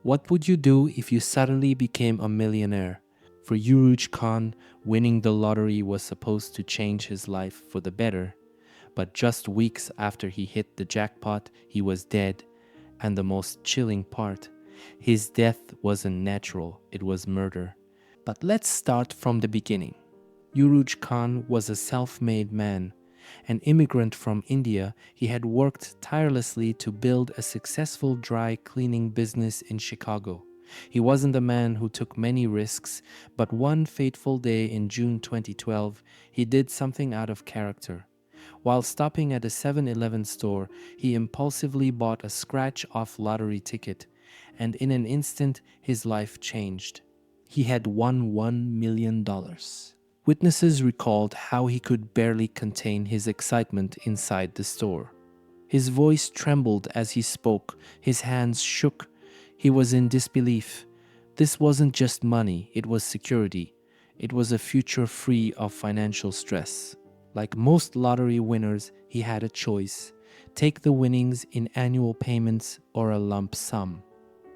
What would you do if you suddenly became a millionaire? For Urooj Khan, winning the lottery was supposed to change his life for the better. But just weeks after he hit the jackpot, he was dead. And the most chilling part, his death wasn't natural, it was murder. But let's start from the beginning. Urooj Khan was a self-made man. An immigrant from India, he had worked tirelessly to build a successful dry cleaning business in Chicago. He wasn't a man who took many risks, but one fateful day in June 2012, he did something out of character. While stopping at a 7-Eleven store, he impulsively bought a scratch-off lottery ticket, and in an instant, his life changed. He had won $1 million. Witnesses recalled how he could barely contain his excitement inside the store. His voice trembled as he spoke, his hands shook. He was in disbelief. This wasn't just money, it was security. It was a future free of financial stress. Like most lottery winners, he had a choice: take the winnings in annual payments or a lump sum.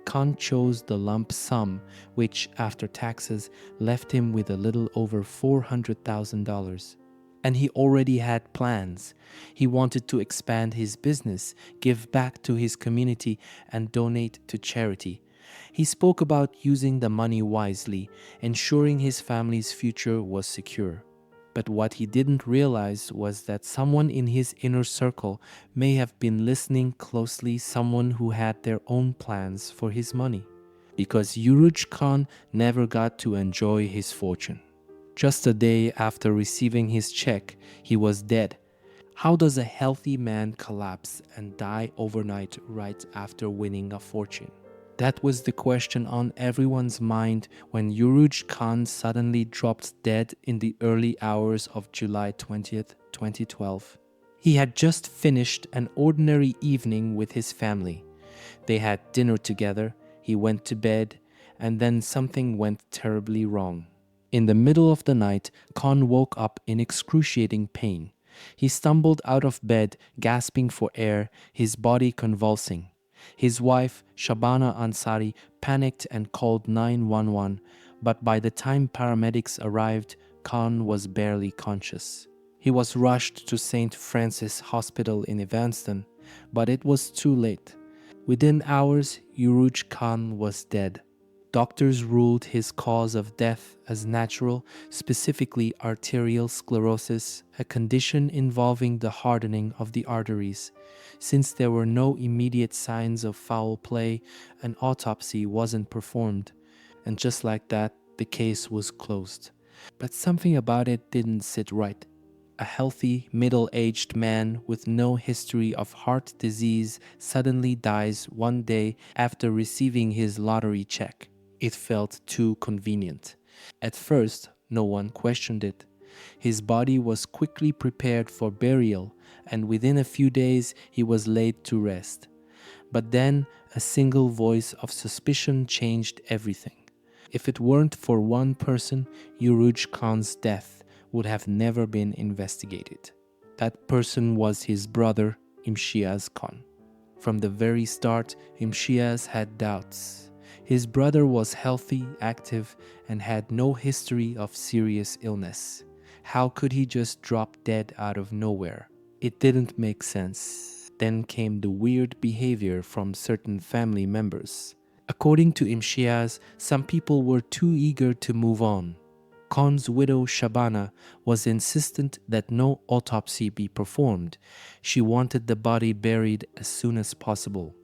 Khan chose the lump sum, which, after taxes, left him with a little over $400,000. And he already had plans. He wanted to expand his business, give back to his community, and donate to charity. He spoke about using the money wisely, ensuring his family's future was secure. But what he didn't realize was that someone in his inner circle may have been listening closely, someone who had their own plans for his money. Because Urooj Khan never got to enjoy his fortune. Just a day after receiving his check, he was dead. How does a healthy man collapse and die overnight right after winning a fortune? That was the question on everyone's mind when Urooj Khan suddenly dropped dead in the early hours of July 20th, 2012. He had just finished an ordinary evening with his family. They had dinner together, he went to bed, and then something went terribly wrong. In the middle of the night, Khan woke up in excruciating pain. He stumbled out of bed, gasping for air, his body convulsing. His wife, Shabana Ansari, panicked and called 911, but by the time paramedics arrived, Khan was barely conscious. He was rushed to St. Francis Hospital in Evanston, but it was too late. Within hours, Urooj Khan was dead. Doctors ruled his cause of death as natural, specifically arterial sclerosis, a condition involving the hardening of the arteries. Since there were no immediate signs of foul play, an autopsy wasn't performed, and just like that, the case was closed. But something about it didn't sit right. A healthy, middle-aged man with no history of heart disease suddenly dies one day after receiving his lottery check. It felt too convenient. At first, no one questioned it. His body was quickly prepared for burial, and within a few days he was laid to rest. But then a single voice of suspicion changed everything. If it weren't for one person, Urooj Khan's death would have never been investigated. That person was his brother, Imtiaz Khan. From the very start, Imtiaz had doubts. His brother was healthy, active, and had no history of serious illness. How could he just drop dead out of nowhere? It didn't make sense. Then came the weird behavior from certain family members. According to Imtiaz, some people were too eager to move on. Khan's widow Shabana was insistent that no autopsy be performed. She wanted the body buried as soon as possible.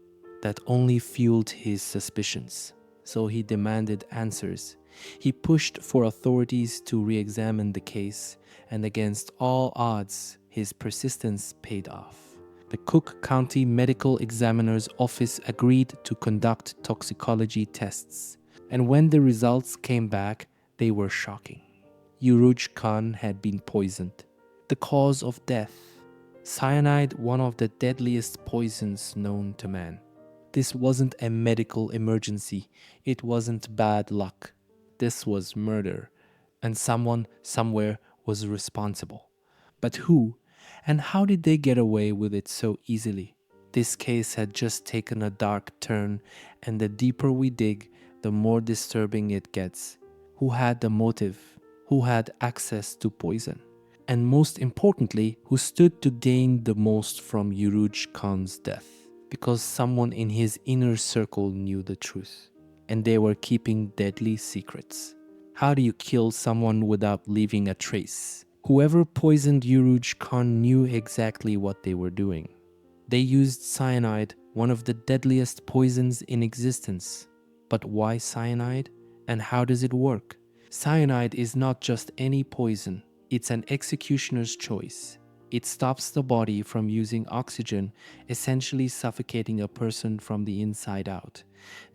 That only fueled his suspicions. So he demanded answers. He pushed for authorities to re-examine the case, and against all odds, his persistence paid off. The Cook County Medical Examiner's Office agreed to conduct toxicology tests, and when the results came back, they were shocking. Urooj Khan had been poisoned. The cause of death: cyanide, one of the deadliest poisons known to man. This wasn't a medical emergency. It wasn't bad luck. This was murder, and someone somewhere was responsible. But who? And how did they get away with it so easily? This case had just taken a dark turn, and the deeper we dig, the more disturbing it gets. Who had the motive? Who had access to poison? And most importantly, who stood to gain the most from Urooj Khan's death? Because someone in his inner circle knew the truth, and they were keeping deadly secrets. How do you kill someone without leaving a trace? Whoever poisoned Urooj Khan knew exactly what they were doing. They used cyanide, one of the deadliest poisons in existence. But why cyanide? And how does it work? Cyanide is not just any poison, it's an executioner's choice. It stops the body from using oxygen, essentially suffocating a person from the inside out.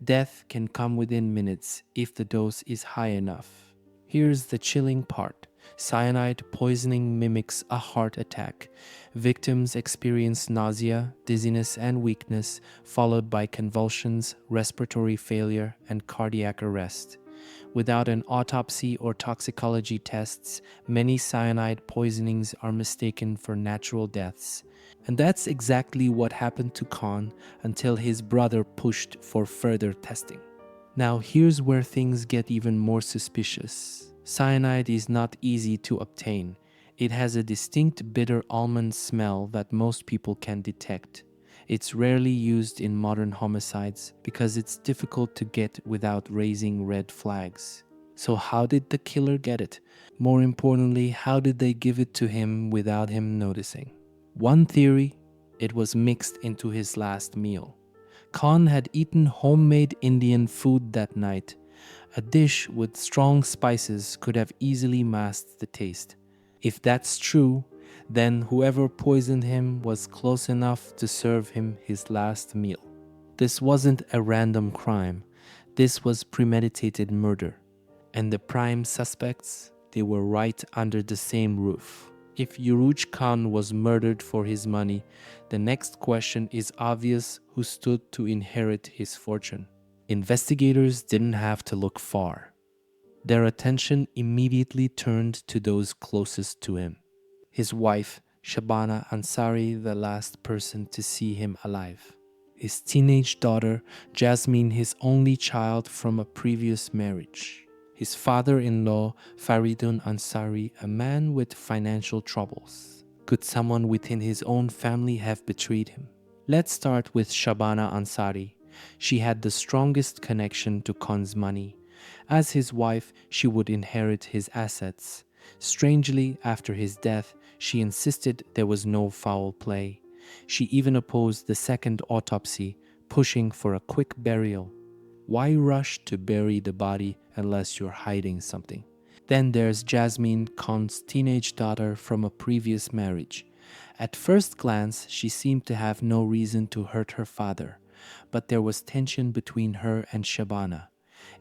Death can come within minutes if the dose is high enough. Here's the chilling part. Cyanide poisoning mimics a heart attack. Victims experience nausea, dizziness, and weakness, followed by convulsions, respiratory failure, and cardiac arrest. Without an autopsy or toxicology tests, many cyanide poisonings are mistaken for natural deaths. And that's exactly what happened to Khan until his brother pushed for further testing. Now here's where things get even more suspicious. Cyanide is not easy to obtain. It has a distinct bitter almond smell that most people can detect. It's rarely used in modern homicides because it's difficult to get without raising red flags. So how did the killer get it? More importantly, how did they give it to him without him noticing? One theory, it was mixed into his last meal. Khan had eaten homemade Indian food that night. A dish with strong spices could have easily masked the taste. If that's true, then whoever poisoned him was close enough to serve him his last meal. This wasn't a random crime. This was premeditated murder. And the prime suspects, they were right under the same roof. If Urooj Khan was murdered for his money, the next question is obvious: who stood to inherit his fortune? Investigators didn't have to look far. Their attention immediately turned to those closest to him. His wife, Shabana Ansari, the last person to see him alive. His teenage daughter, Jasmine, his only child from a previous marriage. His father-in-law, Faridun Ansari, a man with financial troubles. Could someone within his own family have betrayed him? Let's start with Shabana Ansari. She had the strongest connection to Khan's money. As his wife, she would inherit his assets. Strangely, after his death, she insisted there was no foul play. She even opposed the second autopsy, pushing for a quick burial. Why rush to bury the body unless you're hiding something? Then there's Jasmine, Khan's teenage daughter from a previous marriage. At first glance, she seemed to have no reason to hurt her father, but there was tension between her and Shabana.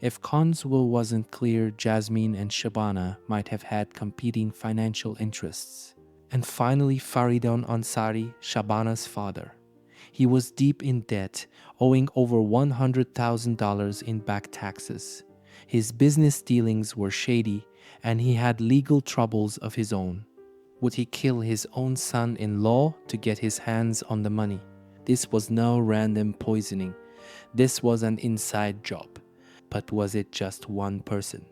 If Khan's will wasn't clear, Jasmine and Shabana might have had competing financial interests. And finally, Faridun Ansari, Shabana's father. He was deep in debt, owing over $100,000 in back taxes. His business dealings were shady, and he had legal troubles of his own. Would he kill his own son-in-law to get his hands on the money? This was no random poisoning. This was an inside job. But was it just one person?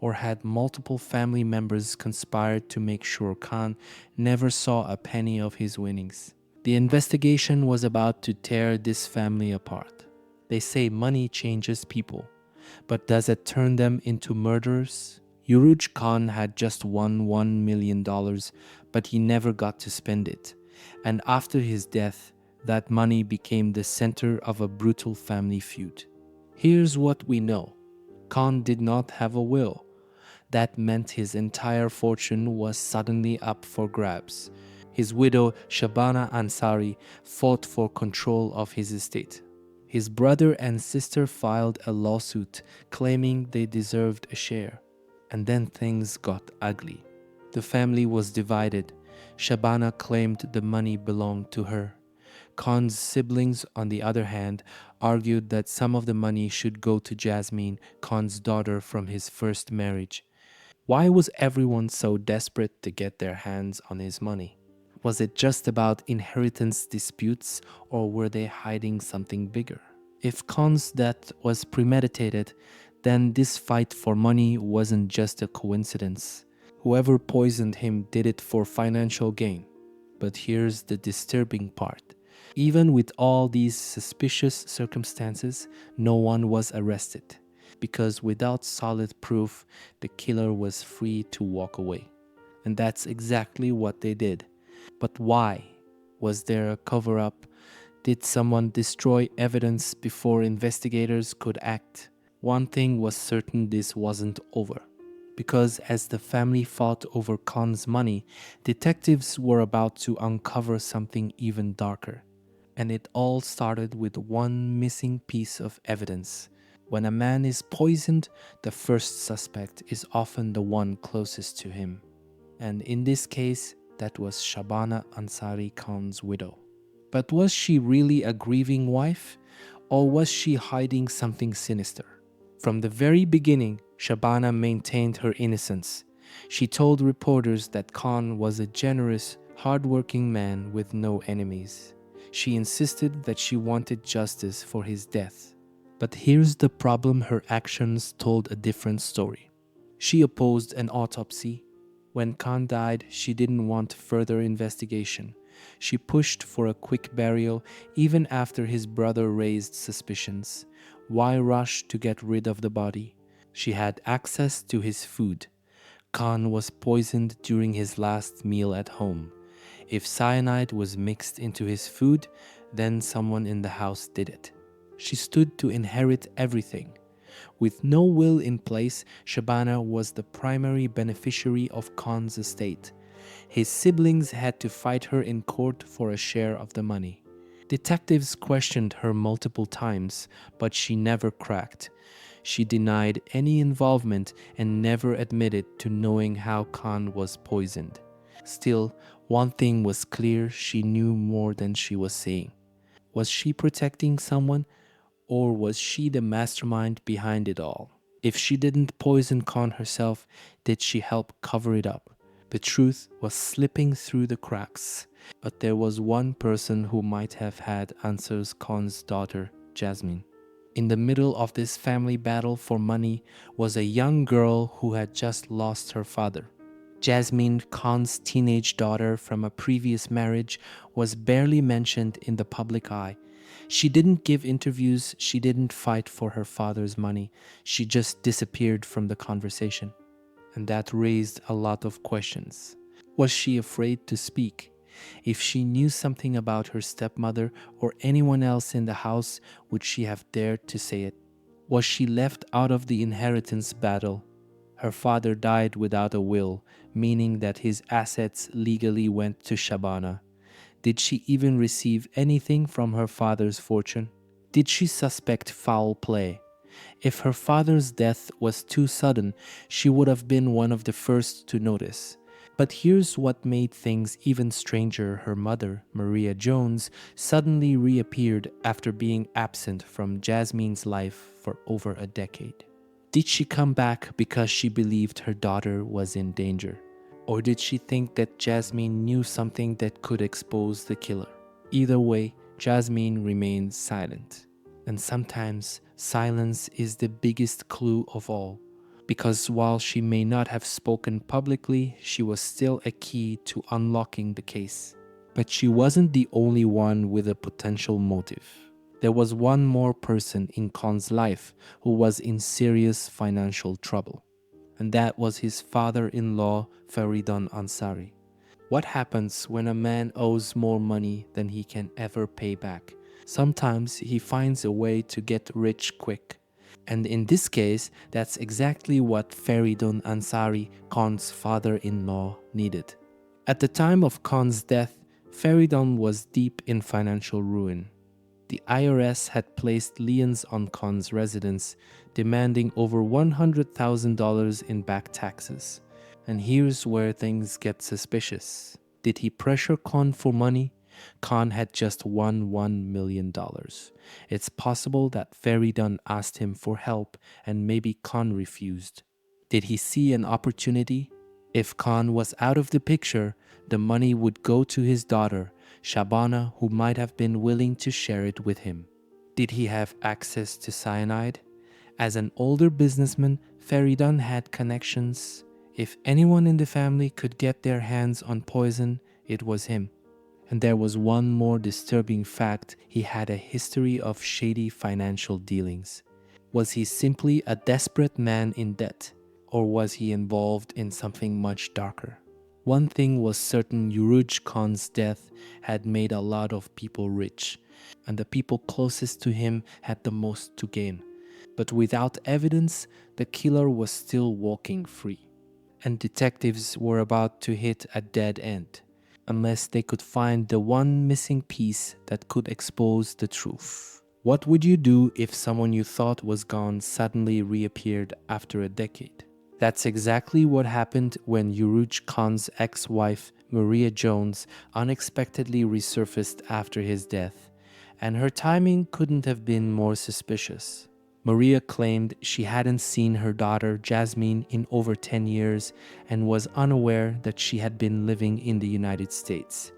Or had multiple family members conspired to make sure Khan never saw a penny of his winnings? The investigation was about to tear this family apart. They say money changes people, but does it turn them into murderers? Urooj Khan had just won $1 million, but he never got to spend it. And after his death, that money became the center of a brutal family feud. Here's what we know. Khan did not have a will. That meant his entire fortune was suddenly up for grabs. His widow, Shabana Ansari, fought for control of his estate. His brother and sister filed a lawsuit claiming they deserved a share. And then things got ugly. The family was divided. Shabana claimed the money belonged to her. Khan's siblings, on the other hand, argued that some of the money should go to Jasmine, Khan's daughter from his first marriage. Why was everyone so desperate to get their hands on his money? Was it just about inheritance disputes, or were they hiding something bigger? If Khan's death was premeditated, then this fight for money wasn't just a coincidence. Whoever poisoned him did it for financial gain. But here's the disturbing part. Even with all these suspicious circumstances, no one was arrested, because without solid proof, the killer was free to walk away. And that's exactly what they did. But why? Was there a cover up? Did someone destroy evidence before investigators could act? One thing was certain: this wasn't over. Because as the family fought over Khan's money, detectives were about to uncover something even darker. And it all started with one missing piece of evidence. When a man is poisoned, the first suspect is often the one closest to him. And in this case, that was Shabana Ansari Khan's widow. But was she really a grieving wife, or was she hiding something sinister? From the very beginning, Shabana maintained her innocence. She told reporters that Khan was a generous, hardworking man with no enemies. She insisted that she wanted justice for his death. But here's the problem: her actions told a different story. She opposed an autopsy. When Khan died, she didn't want further investigation. She pushed for a quick burial even after his brother raised suspicions. Why rush to get rid of the body? She had access to his food. Khan was poisoned during his last meal at home. If cyanide was mixed into his food, then someone in the house did it. She stood to inherit everything. With no will in place, Shabana was the primary beneficiary of Khan's estate. His siblings had to fight her in court for a share of the money. Detectives questioned her multiple times, but she never cracked. She denied any involvement and never admitted to knowing how Khan was poisoned. Still, one thing was clear: she knew more than she was saying. Was she protecting someone, or was she the mastermind behind it all? If she didn't poison Khan herself, did she help cover it up? The truth was slipping through the cracks. But there was one person who might have had answers: Khan's daughter, Jasmine. In the middle of this family battle for money was a young girl who had just lost her father. Jasmine, Khan's teenage daughter from a previous marriage, was barely mentioned in the public eye. She didn't give interviews, she didn't fight for her father's money, she just disappeared from the conversation. And that raised a lot of questions. Was she afraid to speak? If she knew something about her stepmother or anyone else in the house, would she have dared to say it? Was she left out of the inheritance battle? Her father died without a will, meaning that his assets legally went to Shabana. Did she even receive anything from her father's fortune? Did she suspect foul play? If her father's death was too sudden, she would have been one of the first to notice. But here's what made things even stranger: her mother, Maria Jones, suddenly reappeared after being absent from Jasmine's life for over a decade. Did she come back because she believed her daughter was in danger? Or did she think that Jasmine knew something that could expose the killer? Either way, Jasmine remained silent. And sometimes silence is the biggest clue of all, because while she may not have spoken publicly, she was still a key to unlocking the case. But she wasn't the only one with a potential motive. There was one more person in Khan's life who was in serious financial trouble, and that was his father-in-law, Feridun Ansari. What happens when a man owes more money than he can ever pay back? Sometimes he finds a way to get rich quick. And in this case, that's exactly what Feridun Ansari, Khan's father-in-law, needed. At the time of Khan's death, Feridun was deep in financial ruin. The IRS had placed liens on Khan's residence, demanding over $100,000 in back taxes. And here's where things get suspicious. Did he pressure Khan for money? Khan had just won $1 million. It's possible that Feridun asked him for help and maybe Khan refused. Did he see an opportunity? If Khan was out of the picture, the money would go to his daughter, Shabana, who might have been willing to share it with him. Did he have access to cyanide? As an older businessman, Feridan had connections. If anyone in the family could get their hands on poison, it was him. And there was one more disturbing fact: he had a history of shady financial dealings. Was he simply a desperate man in debt, or was he involved in something much darker? One thing was certain: Urooj Khan's death had made a lot of people rich, and the people closest to him had the most to gain. But without evidence, the killer was still walking free, and detectives were about to hit a dead end unless they could find the one missing piece that could expose the truth. What would you do if someone you thought was gone suddenly reappeared after a decade? That's exactly what happened when Urooj Khan's ex-wife, Maria Jones, unexpectedly resurfaced after his death, and her timing couldn't have been more suspicious. Maria claimed she hadn't seen her daughter Jasmine in over 10 years and was unaware that she had been living in the United States.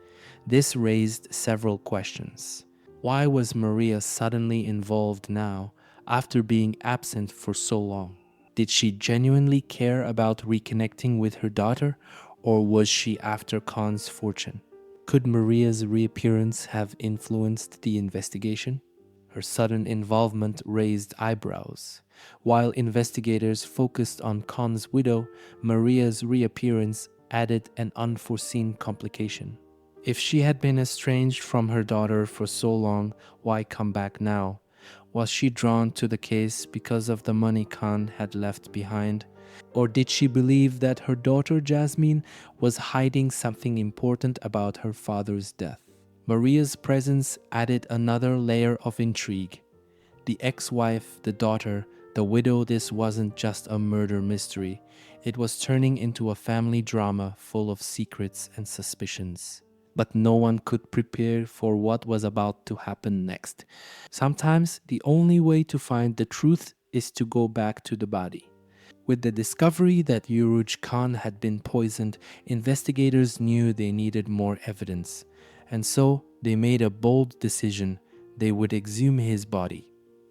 This raised several questions. Why was Maria suddenly involved now, after being absent for so long? Did she genuinely care about reconnecting with her daughter, or was she after Khan's fortune? Could Maria's reappearance have influenced the investigation? Her sudden involvement raised eyebrows. While investigators focused on Khan's widow, Maria's reappearance added an unforeseen complication. If she had been estranged from her daughter for so long, why come back now? Was she drawn to the case because of the money Khan had left behind? Or did she believe that her daughter Jasmine was hiding something important about her father's death? Maria's presence added another layer of intrigue. The ex-wife, the daughter, the widow. This wasn't just a murder mystery. It was turning into a family drama full of secrets and suspicions. But no one could prepare for what was about to happen next. Sometimes the only way to find the truth is to go back to the body. With the discovery that Urooj Khan had been poisoned, investigators knew they needed more evidence, and so they made a bold decision: they would exhume his body.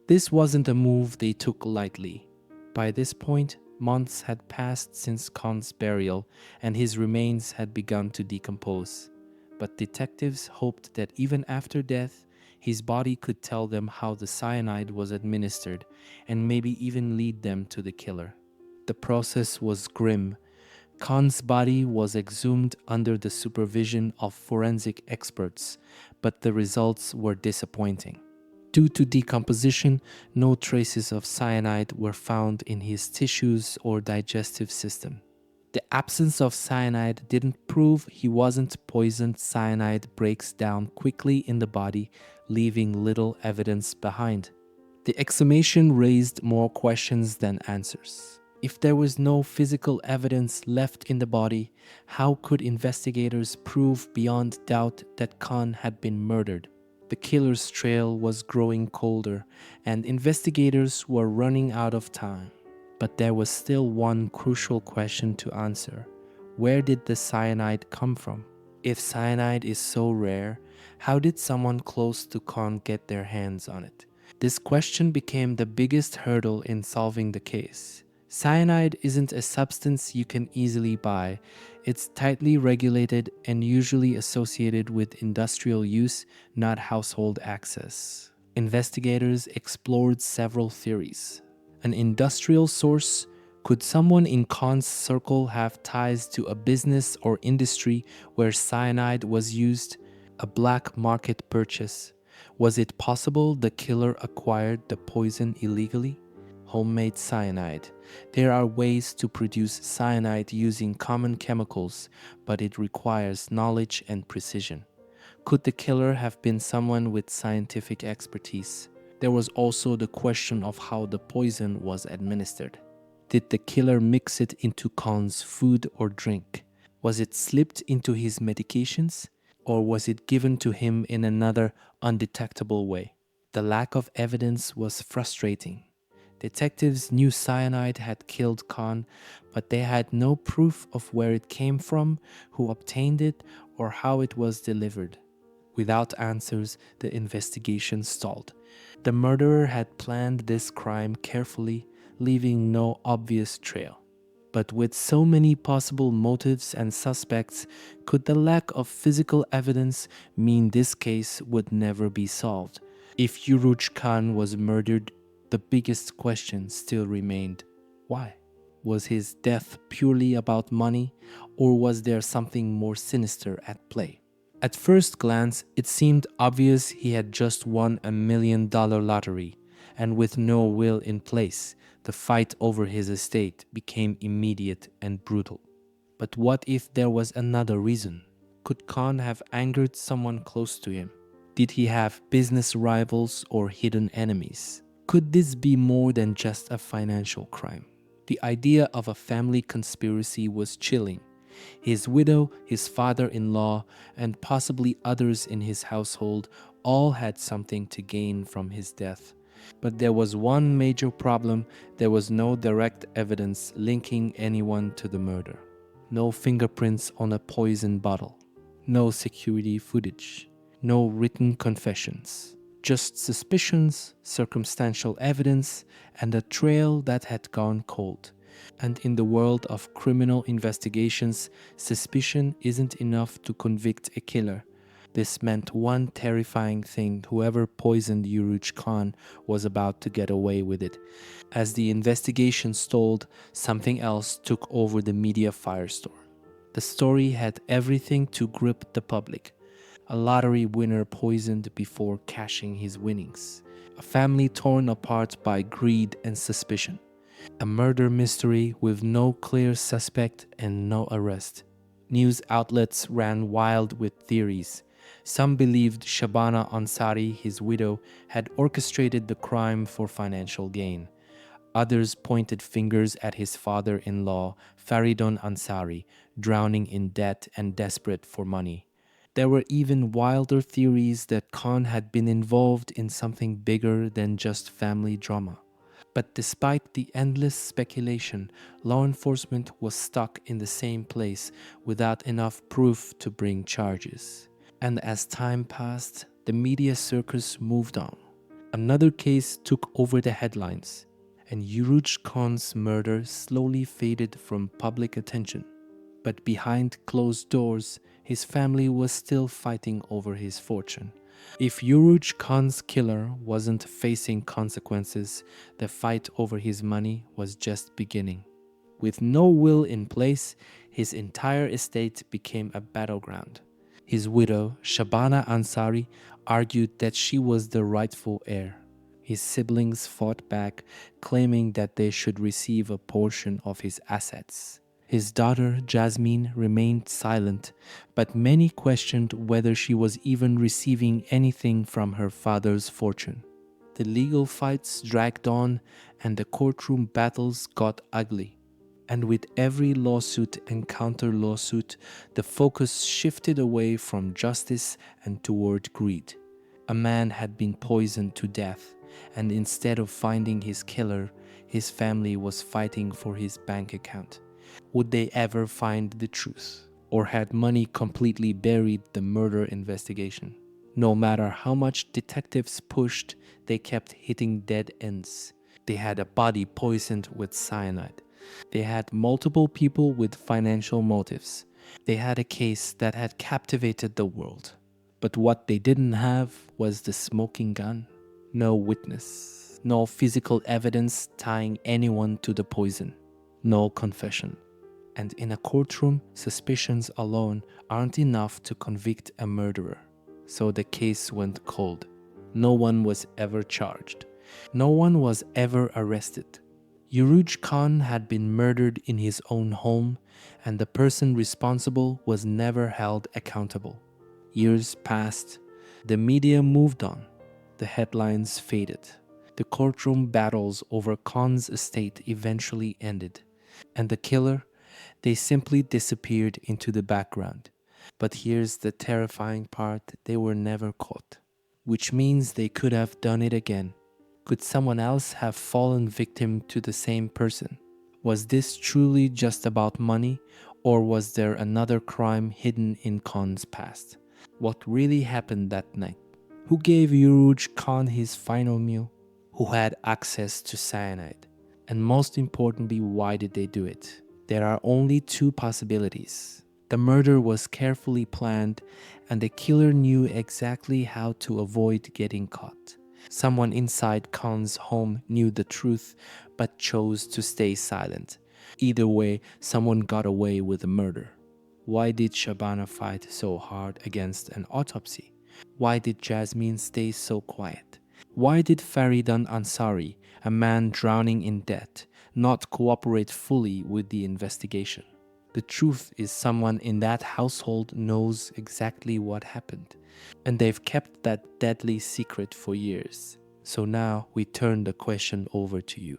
This wasn't a move they took lightly. By this point, months had passed since Khan's burial, and his remains had begun to decompose. But detectives hoped that even after death, his body could tell them how the cyanide was administered and maybe even lead them to the killer. The process was grim. Khan's body was exhumed under the supervision of forensic experts, but the results were disappointing. Due to decomposition, no traces of cyanide were found in his tissues or digestive system. The absence of cyanide didn't prove he wasn't poisoned. Cyanide breaks down quickly in the body, leaving little evidence behind. The exhumation raised more questions than answers. If there was no physical evidence left in the body, how could investigators prove beyond doubt that Khan had been murdered? The killer's trail was growing colder, and investigators were running out of time. But there was still one crucial question to answer. Where did the cyanide come from? If cyanide is so rare, how did someone close to Khan get their hands on it? This question became the biggest hurdle in solving the case. Cyanide isn't a substance you can easily buy. It's tightly regulated and usually associated with industrial use, not household access. Investigators explored several theories. An industrial source? Could someone in Khan's circle have ties to a business or industry where cyanide was used? A black market purchase? Was it possible the killer acquired the poison illegally? Homemade cyanide. There are ways to produce cyanide using common chemicals, but it requires knowledge and precision. Could the killer have been someone with scientific expertise? There was also the question of how the poison was administered. Did the killer mix it into Khan's food or drink? Was it slipped into his medications? Or was it given to him in another undetectable way? The lack of evidence was frustrating. Detectives knew cyanide had killed Khan, but they had no proof of where it came from, who obtained it, or how it was delivered. Without answers, the investigation stalled. The murderer had planned this crime carefully, leaving no obvious trail. But with so many possible motives and suspects, could the lack of physical evidence mean this case would never be solved? If Urooj Khan was murdered, the biggest question still remained: why? Was his death purely about money, or was there something more sinister at play? At first glance, it seemed obvious he had just won $1 million lottery, and with no will in place, the fight over his estate became immediate and brutal. But what if there was another reason? Could Khan have angered someone close to him? Did he have business rivals or hidden enemies? Could this be more than just a financial crime? The idea of a family conspiracy was chilling. His widow, his father-in-law, and possibly others in his household all had something to gain from his death. But there was one major problem: there was no direct evidence linking anyone to the murder. No fingerprints on a poison bottle. No security footage. No written confessions. Just suspicions, circumstantial evidence, and a trail that had gone cold. And in the world of criminal investigations, suspicion isn't enough to convict a killer. This meant one terrifying thing: whoever poisoned Urooj Khan was about to get away with it. As the investigation stalled, something else took over the media firestorm. The story had everything to grip the public. A lottery winner poisoned before cashing his winnings. A family torn apart by greed and suspicion. A murder mystery with no clear suspect and no arrest. News outlets ran wild with theories. Some believed Shabana Ansari, his widow, had orchestrated the crime for financial gain. Others pointed fingers at his father-in-law, Faridun Ansari, drowning in debt and desperate for money. There were even wilder theories that Khan had been involved in something bigger than just family drama. But despite the endless speculation, law enforcement was stuck in the same place without enough proof to bring charges. And as time passed, the media circus moved on. Another case took over the headlines, and Urooj Khan's murder slowly faded from public attention. But behind closed doors, his family was still fighting over his fortune. If Urooj Khan's killer wasn't facing consequences, the fight over his money was just beginning. With no will in place, his entire estate became a battleground. His widow, Shabana Ansari, argued that she was the rightful heir. His siblings fought back, claiming that they should receive a portion of his assets. His daughter, Jasmine, remained silent, but many questioned whether she was even receiving anything from her father's fortune. The legal fights dragged on, and the courtroom battles got ugly. And with every lawsuit and counter-lawsuit, the focus shifted away from justice and toward greed. A man had been poisoned to death, and instead of finding his killer, his family was fighting for his bank account. Would they ever find the truth? Or had money completely buried the murder investigation? No matter how much detectives pushed, they kept hitting dead ends. They had a body poisoned with cyanide. They had multiple people with financial motives. They had a case that had captivated the world. But what they didn't have was the smoking gun. No witness. No physical evidence tying anyone to the poison. No confession. And in a courtroom, suspicions alone aren't enough to convict a murderer. So the case went cold. No one was ever charged. No one was ever arrested. Urooj Khan had been murdered in his own home, and the person responsible was never held accountable. Years passed. The media moved on. The headlines faded. The courtroom battles over Khan's estate eventually ended. And the killer? They simply disappeared into the background. But here's the terrifying part: they were never caught. Which means they could have done it again. Could someone else have fallen victim to the same person? Was this truly just about money, or was there another crime hidden in Khan's past? What really happened that night? Who gave Urooj Khan his final meal? Who had access to cyanide? And most importantly, why did they do it? There are only two possibilities. The murder was carefully planned, and the killer knew exactly how to avoid getting caught. Someone inside Khan's home knew the truth but chose to stay silent. Either way, someone got away with the murder. Why did Shabana fight so hard against an autopsy? Why did Jasmine stay so quiet? Why did Faridan Ansari, a man drowning in debt, not cooperate fully with the investigation? The truth is, someone in that household knows exactly what happened, and they've kept that deadly secret for years. So now we turn the question over to you.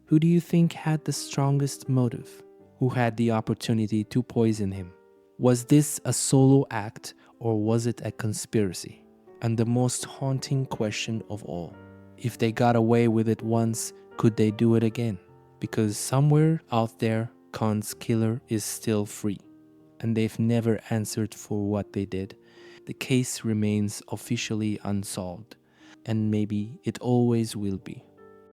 Who do you think had the strongest motive? Who had the opportunity to poison him? Was this a solo act, or was it a conspiracy? And the most haunting question of all, if they got away with it once, could they do it again? Because somewhere out there, Khan's killer is still free, and they've never answered for what they did. The case remains officially unsolved, and maybe it always will be.